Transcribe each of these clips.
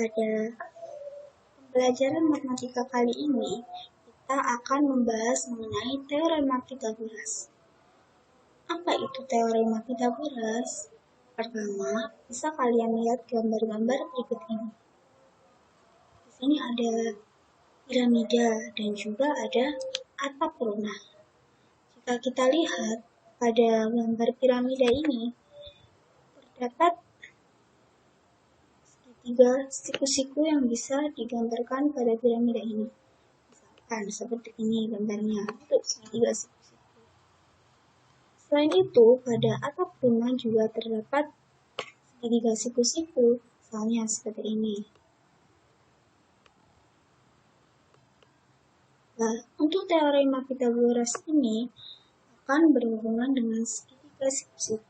Pada pembelajaran matematika kali ini, kita akan membahas mengenai teorema Pythagoras. Apa itu teorema Pythagoras? Pertama, bisa kalian lihat gambar-gambar berikut ini. Di sini ada piramida dan juga ada atap rumah. Jika kita lihat pada gambar piramida ini, terdapat segitiga siku-siku yang bisa digambarkan pada piramida ini. Misalkan seperti ini gambarnya, untuk segitiga siku-siku. Selain itu, pada atap rumah juga terdapat segitiga siku-siku, misalnya seperti ini. Nah, untuk teorema Pythagoras ini akan berhubungan dengan segitiga siku-siku.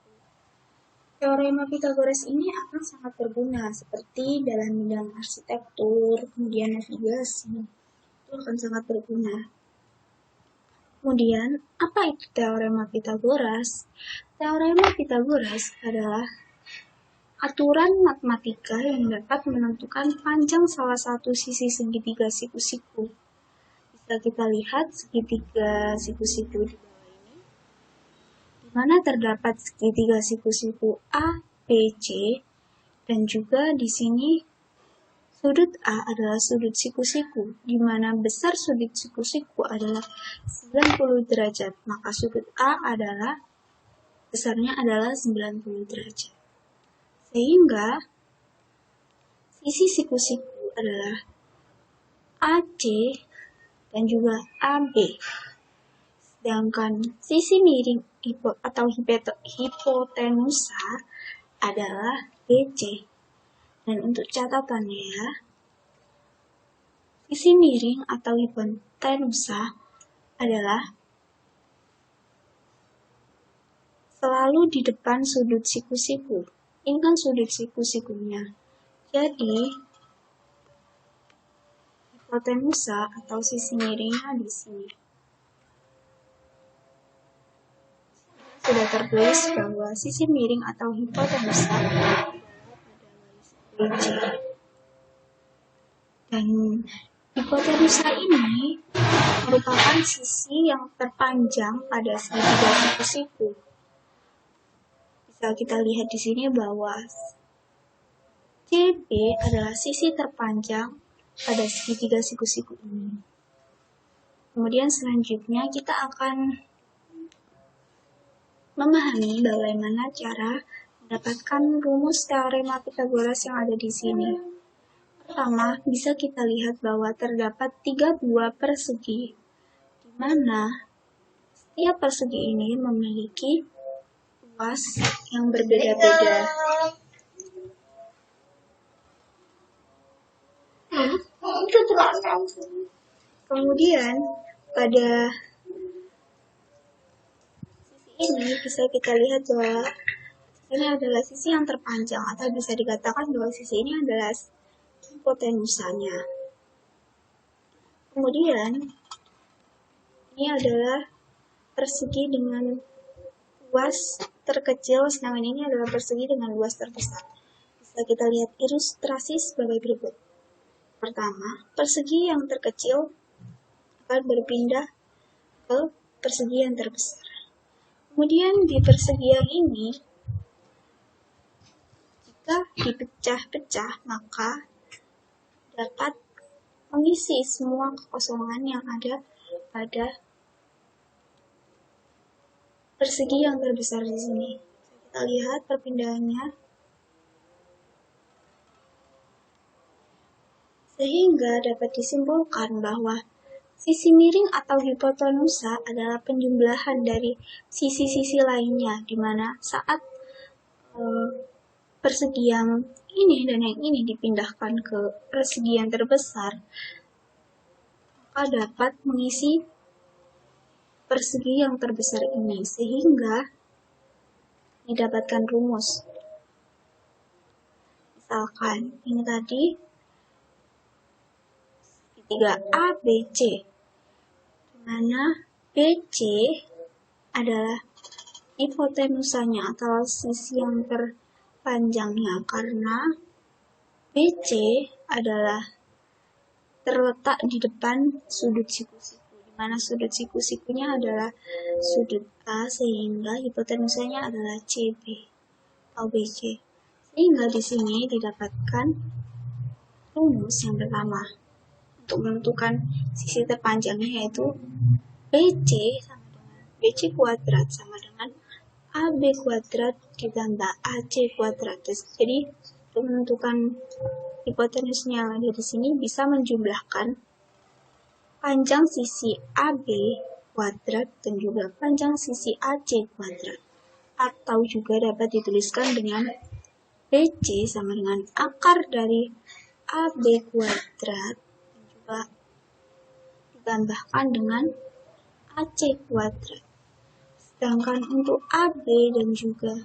Teorema Pythagoras ini akan sangat berguna seperti dalam bidang arsitektur, kemudian navigasi, itu akan sangat berguna. Kemudian, apa itu teorema Pythagoras? Teorema Pythagoras adalah aturan matematika yang dapat menentukan panjang salah satu sisi segitiga siku-siku. Bisa kita lihat segitiga siku-siku di bawah ini, di mana terdapat segitiga siku-siku A, B, C, dan juga di sini sudut A adalah sudut siku-siku, di mana besar sudut siku-siku adalah 90 derajat, maka sudut A adalah besarnya adalah 90 derajat. Sehingga sisi siku-siku adalah AC dan juga AB. Sedangkan sisi miring atau hipotenusa adalah BC. Dan untuk catatannya ya, sisi miring atau hipotenusa adalah selalu di depan sudut siku-siku. Ini kan sudut siku-sikunya. Jadi, hipotenusa atau sisi miringnya di sini. Sudah tertulis bahwa sisi miring atau hipotenusa adalah BC. Dan hipotenusa ini merupakan sisi yang terpanjang pada segitiga siku-siku. Bisa kita lihat di sini bahwa CB adalah sisi terpanjang pada segitiga siku-siku ini. Kemudian selanjutnya kita akan memahami bagaimana cara mendapatkan rumus teorema Pythagoras yang ada di sini. Pertama, bisa kita lihat bahwa terdapat 3 buah persegi, di mana setiap persegi ini memiliki luas yang berbeda-beda. Kemudian, pada sisi ini bisa kita lihat bahwa ini adalah sisi yang terpanjang, atau bisa dikatakan bahwa sisi ini adalah hipotenusanya. Kemudian, ini adalah persegi dengan luas terkecil, sedangkan ini adalah persegi dengan luas terbesar. Bisa kita lihat ilustrasi sebagai berikut. Pertama, persegi yang terkecil akan berpindah ke persegi yang terbesar. Kemudian di persegi yang ini, jika dipecah-pecah, maka dapat mengisi semua kekosongan yang ada pada persegi yang terbesar di sini. Kita lihat perpindahannya. Sehingga dapat disimpulkan bahwa sisi miring atau hipotenusa adalah penjumlahan dari sisi-sisi lainnya, di mana saat persegi yang ini dan yang ini dipindahkan ke persegi yang terbesar, maka dapat mengisi persegi yang terbesar ini, sehingga didapatkan rumus. Misalkan ini tadi segitiga ABC, di mana BC adalah hipotenusanya atau sisi yang terpanjangnya, karena BC adalah terletak di depan sudut siku-siku, di mana sudut siku-sikunya adalah sudut A, sehingga hipotenusanya adalah CB atau BC. Sehingga di sini didapatkan rumus yang pertama untuk menentukan sisi terpanjangnya, yaitu BC sama dengan BC kuadrat sama dengan AB kuadrat ditambah AC kuadrat. Jadi untuk menentukan hipotenusnya yang ada di sini bisa menjumlahkan panjang sisi AB kuadrat dan juga panjang sisi AC kuadrat, atau juga dapat dituliskan dengan BC sama dengan akar dari AB kuadrat dan juga ditambahkan dengan AC kuadrat. Sedangkan untuk AB dan juga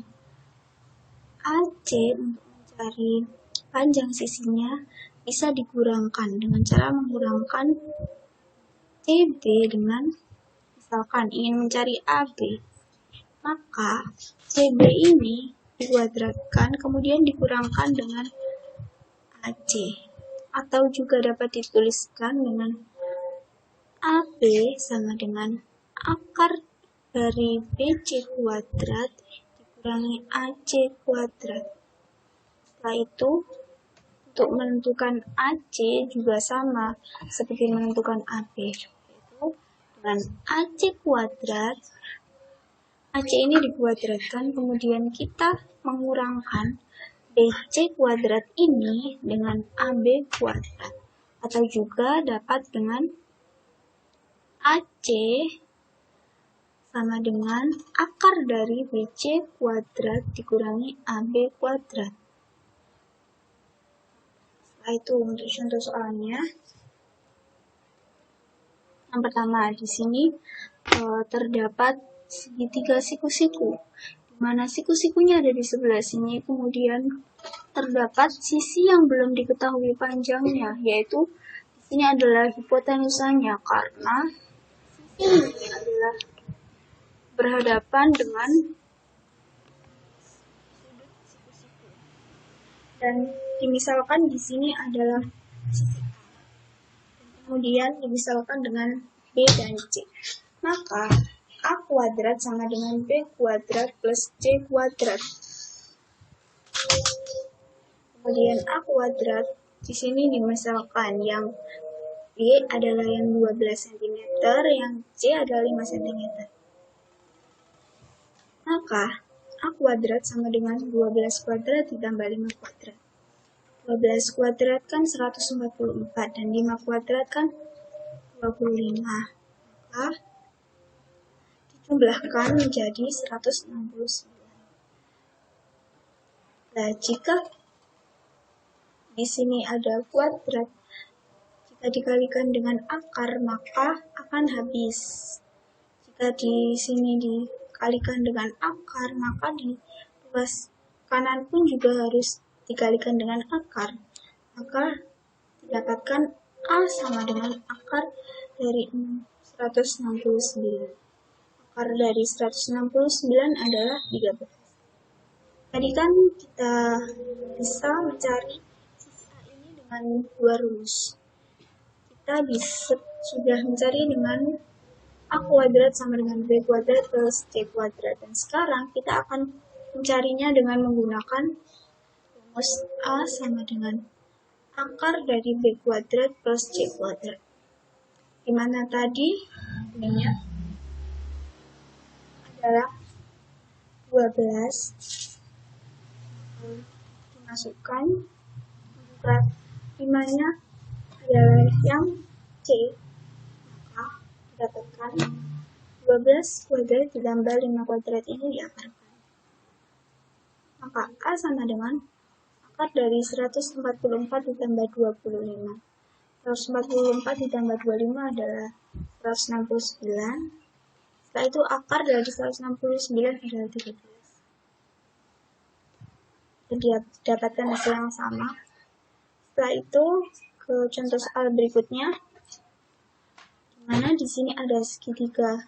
AC untuk mencari panjang sisinya bisa dikurangkan dengan cara mengurangkan CB dengan, misalkan ingin mencari AB, maka CB ini dikuadratkan kemudian dikurangkan dengan AC, atau juga dapat dituliskan dengan AB sama dengan akar dari BC kuadrat dikurangi AC kuadrat. Setelah itu, untuk menentukan AC juga sama seperti menentukan AB, yaitu dengan AC kuadrat. AC ini dikuadratkan, kemudian kita mengurangkan BC kuadrat ini dengan AB kuadrat, atau juga dapat dengan AC sama dengan akar dari BC kuadrat dikurangi AB kuadrat. Setelah itu untuk contoh soalnya, yang pertama di sini terdapat segitiga siku-siku, di mana siku-sikunya ada di sebelah sini, kemudian terdapat sisi yang belum diketahui panjangnya, yaitu di sini adalah hipotenusanya, karena sisi ini adalah berhadapan dengan sudut siku-siku, dan dimisalkan di sini adalah sisi A, kemudian dimisalkan dengan B dan C, maka A kuadrat sama dengan B kuadrat plus C kuadrat. Kemudian A kuadrat di sini dimisalkan yang B adalah yang 12 cm, yang C adalah 5 cm. Maka A kuadrat sama dengan 12 kuadrat ditambah 5 kuadrat. 12 kuadrat kan 144 dan 5 kuadrat kan 25. Maka dijumlahkan menjadi 169. Nah, jika di sini ada kuadrat, jika dikalikan dengan akar maka akan habis. Jika di sini dikalikan dengan akar, maka di ruas kanan pun juga harus dikalikan dengan akar. Maka didapatkan A sama dengan akar dari 169. Akar dari 169 adalah 13. Tadi kan kita bisa mencari sisi A ini dengan dua rumus. Kita sudah mencari dengan A kuadrat sama dengan B kuadrat plus C kuadrat. Dan sekarang kita akan mencarinya dengan menggunakan rumus A sama dengan akar dari B kuadrat plus C kuadrat. Dimana tadi ininya adalah 12 dimasukkan, juga 5-nya adalah yang C, maka didapatkan 12 kuadrat ditambah 5 kuadrat ini diakarkan. Maka A sama dengan akar dari 144 ditambah 25. 144 ditambah 25 adalah 169. Setelah itu akar dari 169 adalah 13. Jadi dapatkan hasil yang sama. Setelah itu ke contoh soal berikutnya, di mana di sini ada segitiga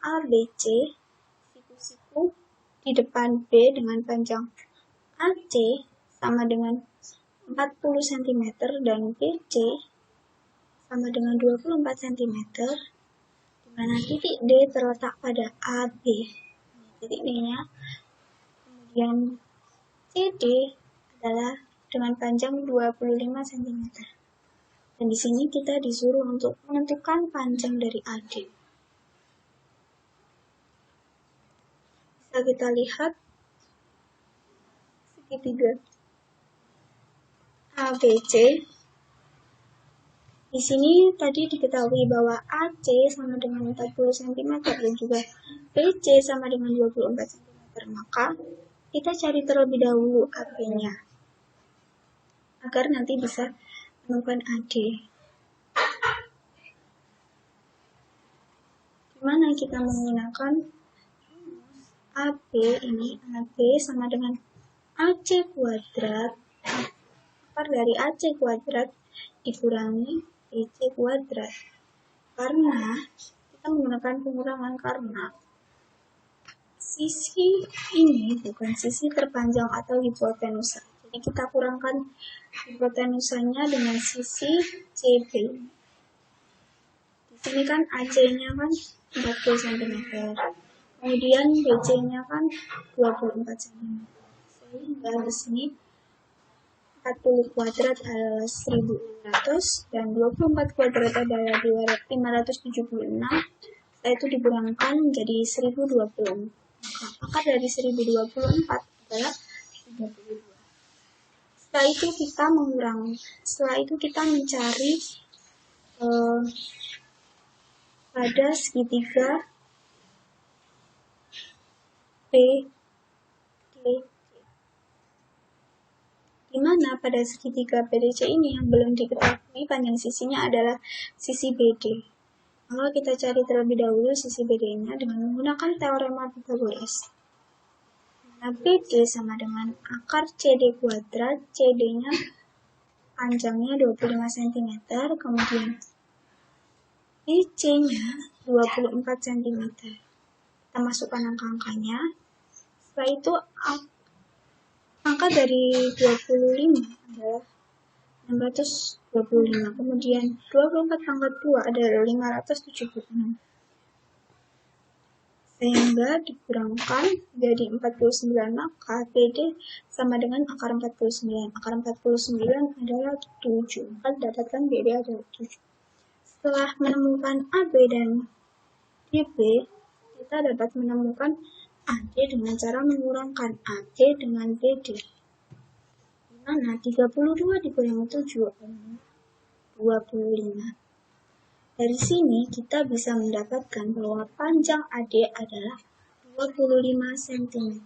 ABC, siku-siku di depan B dengan panjang AC sama dengan 40 cm dan BC sama dengan 24 cm, di mana titik D terletak pada AB. Titik D-nya. Kemudian CD adalah dengan panjang 25 cm. Dan di sini kita disuruh untuk menentukan panjang dari AD. Bisa kita lihat segitiga ABC. Di sini tadi diketahui bahwa AC sama dengan 40 cm dan juga BC sama dengan 24 cm. Maka kita cari terlebih dahulu AB-nya agar nanti bisa menemukan AD. Dimana kita menggunakan AB ini, AB sama dengan AC kuadrat, akar dari AC kuadrat dikurangi BC kuadrat. Karena kita menggunakan pengurangan karena sisi ini bukan sisi terpanjang atau hipotenusa. Jadi kita kurangkan hipotenusanya dengan sisi CB. Di sini kan AC-nya kan 40 cm. Kemudian BC-nya kan 24 cm. Sehingga di sini 40 kuadrat adalah 1600 dan 24 kuadrat adalah 576. Setelah itu dikurangkan menjadi 1020. Maka akar dari 1024 adalah 32. Setelah itu kita mencari pada segitiga PDC. Di mana pada segitiga PDC ini yang belum diketahui panjang sisinya adalah sisi BD. Maka kita cari terlebih dahulu sisi BD-nya dengan menggunakan teorema Pythagoras. Nah, BD sama dengan akar CD kuadrat, CD-nya panjangnya 25 cm, kemudian BC-nya 24 cm. Kita masukkan angka-angkanya. Setelah itu angka dari 25 adalah 625. Kemudian 24 pangkat 2 adalah 576. Sehingga dikurangkan jadi 49, maka PD sama dengan akar 49. Akar 49 adalah 7. Maka dapatkan PD adalah 7. Setelah menemukan AB dan DB, kita dapat menemukan AD dengan cara mengurangkan AD dengan BD. Di mana 32 dikurangi 7 adalah 25. Dari sini kita bisa mendapatkan bahwa panjang AD adalah 25 cm.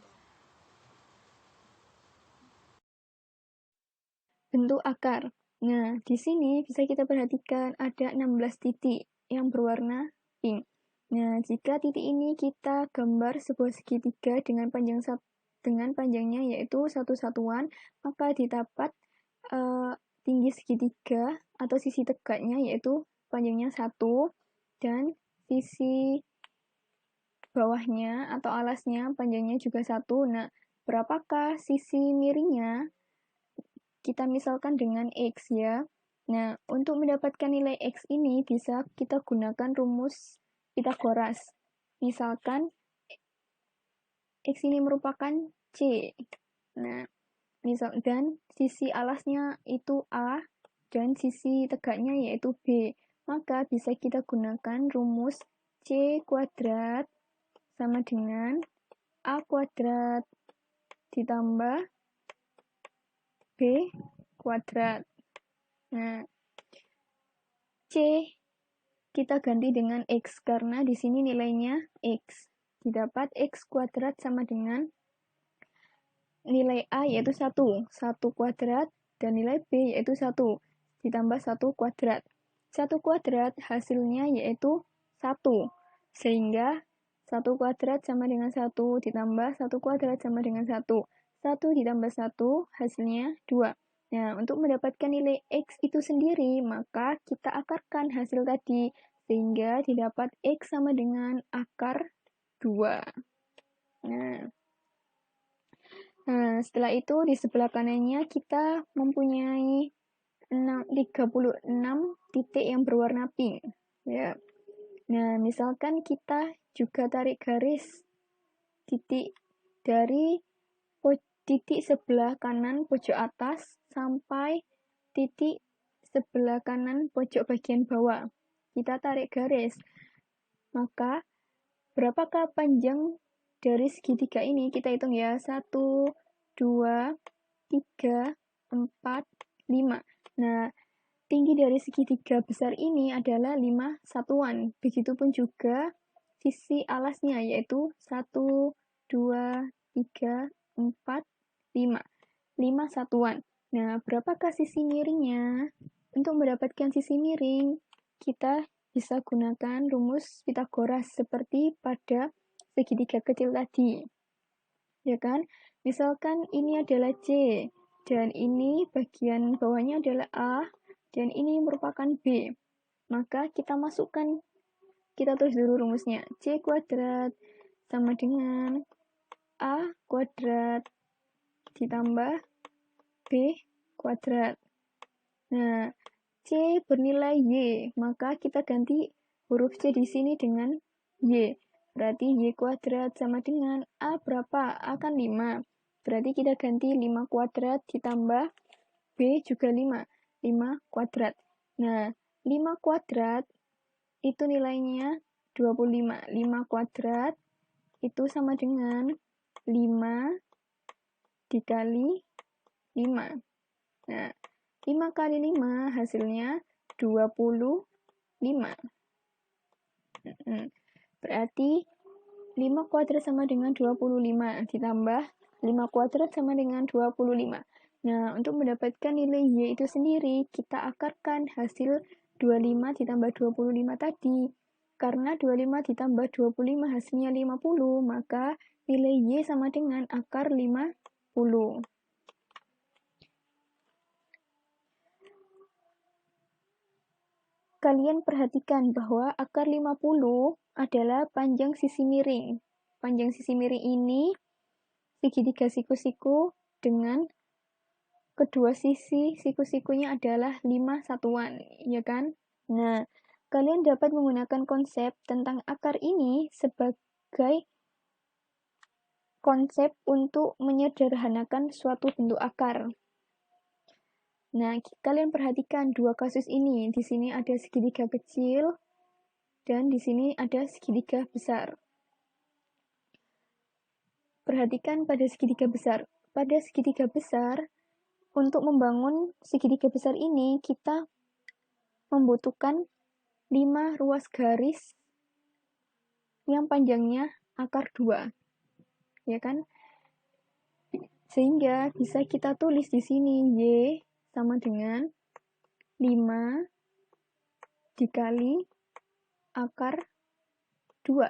Bentuk akar. Nah, di sini bisa kita perhatikan ada 16 titik yang berwarna pink. Nah, jika titik ini kita gambar sebuah segitiga dengan panjangnya yaitu 1 satuan, maka didapat tinggi segitiga atau sisi tegaknya yaitu panjangnya 1 dan sisi bawahnya atau alasnya panjangnya juga 1. Nah, berapakah sisi miringnya? Kita misalkan dengan X ya. Nah, untuk mendapatkan nilai X ini bisa kita gunakan rumus Pythagoras. Misalkan X ini merupakan C. Nah, dan sisi alasnya itu A dan sisi tegaknya yaitu B. Maka bisa kita gunakan rumus C kuadrat sama dengan A kuadrat ditambah B kuadrat. Nah, C kita ganti dengan X karena di sini nilainya X. Didapat X kuadrat sama dengan nilai A yaitu 1 kuadrat dan nilai B yaitu 1 ditambah 1 kuadrat. 1 kuadrat hasilnya yaitu 1. Sehingga 1 kuadrat sama dengan 1 ditambah 1 kuadrat sama dengan 1. 1 ditambah 1 hasilnya 2. Nah, untuk mendapatkan nilai X itu sendiri, maka kita akarkan hasil tadi, sehingga didapat X sama dengan akar 2. Nah, Nah, setelah itu di sebelah kanannya kita mempunyai 36 titik yang berwarna pink. Ya. Nah, misalkan kita juga tarik garis titik dari titik sebelah kanan pojok atas sampai titik sebelah kanan pojok bagian bawah. Kita tarik garis. Maka, berapakah panjang dari segitiga ini? Kita hitung ya. 1, 2, 3, 4, 5. Nah, tinggi dari segitiga besar ini adalah 5 satuan. Begitupun juga sisi alasnya, yaitu 1, 2, 3, 4, 5. 5 satuan. Nah, berapakah sisi miringnya? Untuk mendapatkan sisi miring, kita bisa gunakan rumus Pythagoras seperti pada segitiga kecil tadi. Ya kan? Misalkan ini adalah C, dan ini bagian bawahnya adalah A, dan ini merupakan B. Maka kita masukkan, kita tulis dulu rumusnya. C kuadrat sama dengan A kuadrat ditambah B kuadrat. Nah, C bernilai Y, maka kita ganti huruf C di sini dengan Y. Berarti Y kuadrat sama dengan A berapa? A kan 5. Berarti kita ganti 5 kuadrat ditambah B juga 5. 5 kuadrat. Nah, 5 kuadrat itu nilainya 25. 5 kuadrat itu sama dengan 5 dikali 5. Nah, 5 kali 5 hasilnya 25. Berarti 5 kuadrat sama dengan 25 ditambah 5 kuadrat sama dengan 25. Nah, untuk mendapatkan nilai Y itu sendiri, kita akarkan hasil 25 ditambah 25 tadi. Karena 25 ditambah 25 hasilnya 50, maka nilai Y sama dengan akar 50. Kalian perhatikan bahwa akar 50 adalah panjang sisi miring. Panjang sisi miring ini segitiga siku-siku dengan kedua sisi siku-sikunya adalah 5 satuan, ya kan? Nah, kalian dapat menggunakan konsep tentang akar ini sebagai konsep untuk menyederhanakan suatu bentuk akar. Nah, kalian perhatikan dua kasus ini. Di sini ada segitiga kecil dan di sini ada segitiga besar. Perhatikan pada segitiga besar. Pada segitiga besar, untuk membangun segitiga besar ini, kita membutuhkan 5 ruas garis yang panjangnya akar 2. Ya kan? Sehingga bisa kita tulis di sini Y sama dengan 5 dikali akar 2.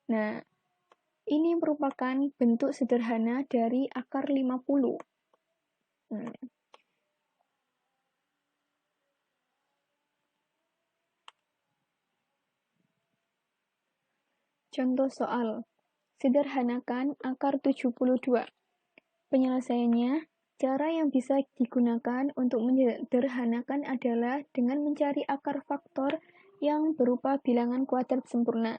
Nah, ini merupakan bentuk sederhana dari akar 50. Contoh soal. Sederhanakan akar 72. Penyelesaiannya, cara yang bisa digunakan untuk menyederhanakan adalah dengan mencari akar faktor yang berupa bilangan kuadrat sempurna.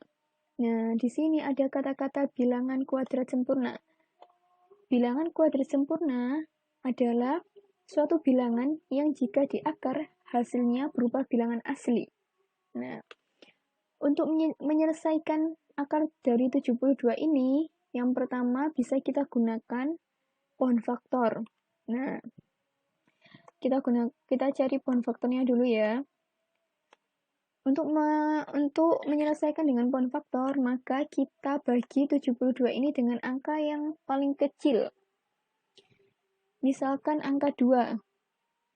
Nah, di sini ada kata-kata bilangan kuadrat sempurna. Bilangan kuadrat sempurna adalah suatu bilangan yang jika diakar hasilnya berupa bilangan asli. Nah, untuk menyelesaikan akar dari 72 ini, yang pertama bisa kita gunakan pohon faktor. Nah, kita cari pohon faktornya dulu ya. Untuk menyelesaikan dengan pohon faktor, maka kita bagi 72 ini dengan angka yang paling kecil. Misalkan angka 2.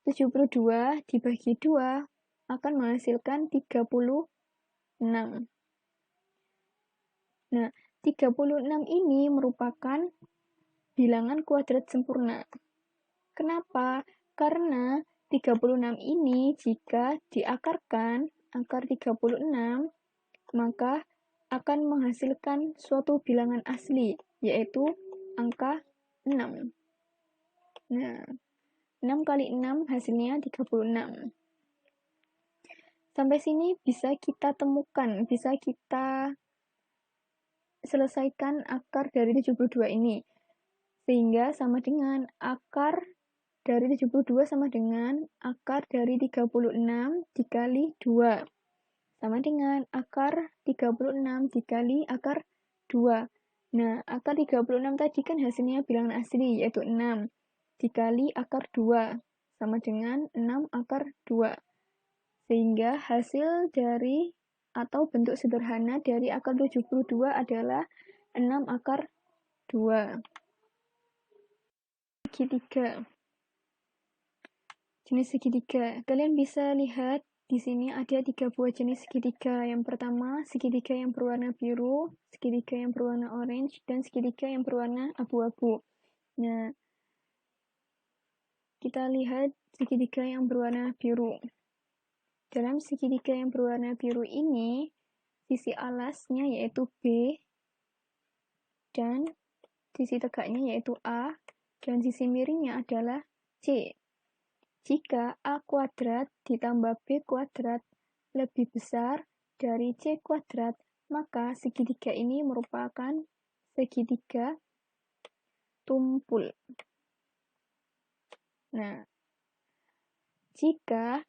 72 dibagi 2 akan menghasilkan 36. Nah, 36 ini merupakan bilangan kuadrat sempurna. Kenapa? Karena 36 ini jika diakarkan akar 36, maka akan menghasilkan suatu bilangan asli, yaitu angka 6. Nah, 6 kali 6 hasilnya 36. Sampai sini bisa kita temukan, bisa kita selesaikan akar dari 72 ini. Sehingga sama dengan akar dari 72 sama dengan akar dari 36 dikali 2. Sama dengan akar 36 dikali akar 2. Nah, akar 36 tadi kan hasilnya bilangan asli, yaitu 6. Dikali akar 2. Sama dengan 6 akar 2. Sehingga hasil dari atau bentuk sederhana dari akar 72 adalah 6 akar 2. Segitiga. Jenis segitiga. Kalian bisa lihat di sini ada 3 buah jenis segitiga. Yang pertama, segitiga yang berwarna biru, segitiga yang berwarna orange, dan segitiga yang berwarna abu-abu. Nah, kita lihat segitiga yang berwarna biru. Dalam segitiga yang berwarna biru ini, sisi alasnya yaitu B, dan sisi tegaknya yaitu A, dan sisi miringnya adalah C. Jika A kuadrat ditambah B kuadrat lebih besar dari C kuadrat, maka segitiga ini merupakan segitiga tumpul. Nah, jika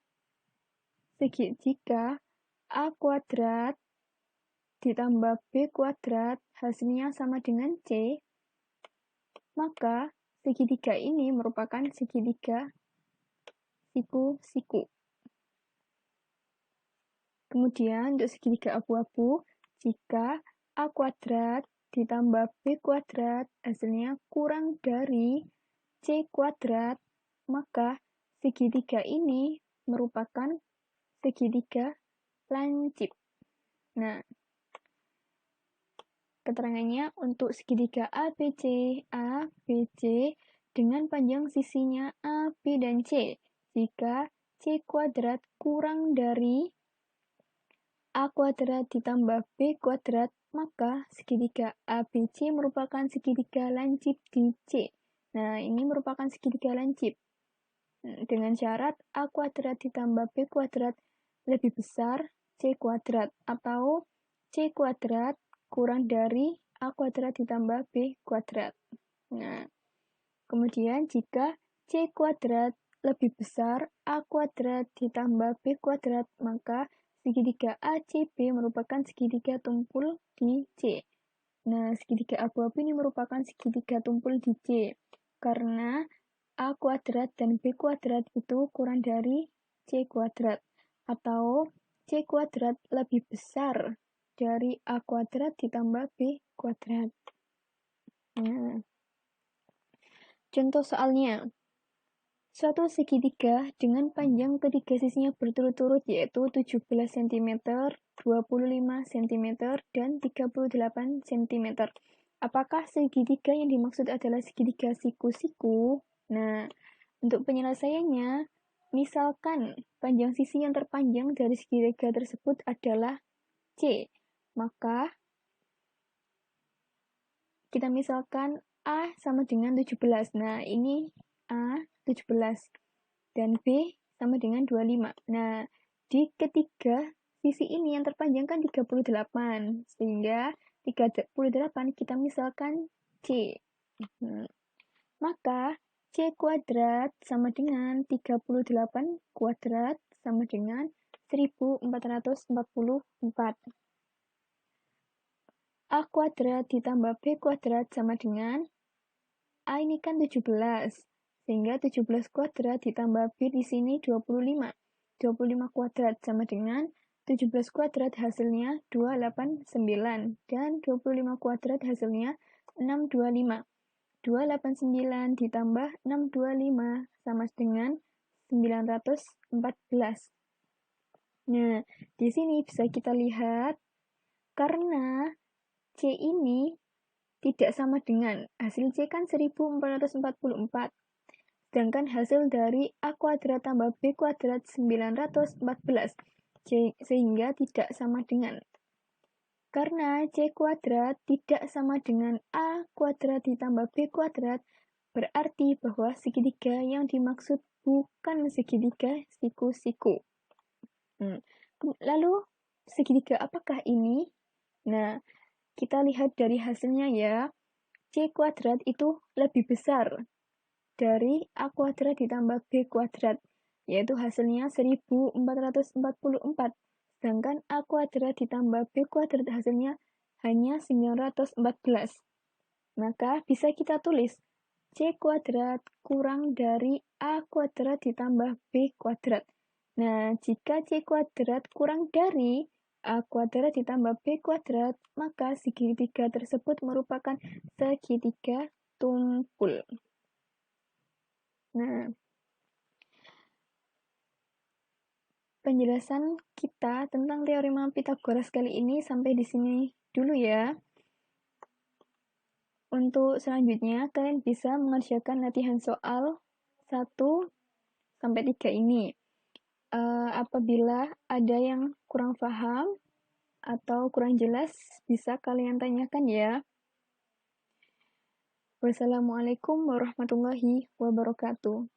A kuadrat ditambah B kuadrat hasilnya sama dengan C, maka segitiga ini merupakan segitiga siku-siku. Kemudian untuk segitiga abu-abu, jika A kuadrat ditambah B kuadrat hasilnya kurang dari C kuadrat, maka segitiga ini merupakan segitiga lancip. Nah, keterangannya untuk segitiga ABC dengan panjang sisinya A, B, dan C. Jika C kuadrat kurang dari A kuadrat ditambah B kuadrat, maka segitiga ABC merupakan segitiga lancip di C. Nah, ini merupakan segitiga lancip. Dengan syarat A kuadrat ditambah B kuadrat lebih besar C kuadrat, atau C kuadrat kurang dari A kuadrat ditambah B kuadrat. Nah, kemudian jika C kuadrat lebih besar A kuadrat ditambah B kuadrat, maka segitiga ACB merupakan segitiga tumpul di C. Nah, segitiga abu-abu ini merupakan segitiga tumpul di C, karena A kuadrat dan B kuadrat itu kurang dari C kuadrat, atau C kuadrat lebih besar dari A kuadrat ditambah B kuadrat. Nah, contoh soalnya, suatu segitiga dengan panjang ketiga sisinya berturut-turut yaitu 17 cm, 25 cm, dan 38 cm. Apakah segitiga yang dimaksud adalah segitiga siku-siku? Nah, untuk penyelesaiannya, misalkan panjang sisi yang terpanjang dari segitiga tersebut adalah C, maka kita misalkan A sama dengan 17. Nah, ini A 17 dan B sama dengan 25. Nah, di ketiga sisi ini yang terpanjang kan 38, sehingga 38 kita misalkan C. Maka C kuadrat sama dengan 38 kuadrat sama dengan 1444. A kuadrat ditambah B kuadrat sama dengan A ini kan 17, sehingga 17 kuadrat ditambah B di sini 25. 25 kuadrat sama dengan 17 kuadrat hasilnya 289, dan 25 kuadrat hasilnya 625. 289 ditambah 625 sama dengan 914. Nah, di sini bisa kita lihat karena C ini tidak sama dengan hasil C kan 1444. Sedangkan hasil dari A kuadrat tambah B kuadrat 914. Sehingga tidak sama dengan. Karena C kuadrat tidak sama dengan A kuadrat ditambah B kuadrat, berarti bahwa segitiga yang dimaksud bukan segitiga siku-siku. Lalu, segitiga apakah ini? Nah, kita lihat dari hasilnya ya. C kuadrat itu lebih besar dari A kuadrat ditambah B kuadrat, yaitu hasilnya 1444. Sedangkan A kuadrat ditambah B kuadrat hasilnya hanya 914. Maka bisa kita tulis C kuadrat kurang dari A kuadrat ditambah B kuadrat. Nah, jika C kuadrat kurang dari A kuadrat ditambah B kuadrat, maka segitiga tersebut merupakan segitiga tumpul. Nah, penjelasan kita tentang teorema Pythagoras kali ini sampai di sini dulu ya. Untuk selanjutnya, kalian bisa mengerjakan latihan soal 1 sampai 3 ini. Apabila ada yang kurang paham atau kurang jelas, bisa kalian tanyakan ya. Wassalamualaikum warahmatullahi wabarakatuh.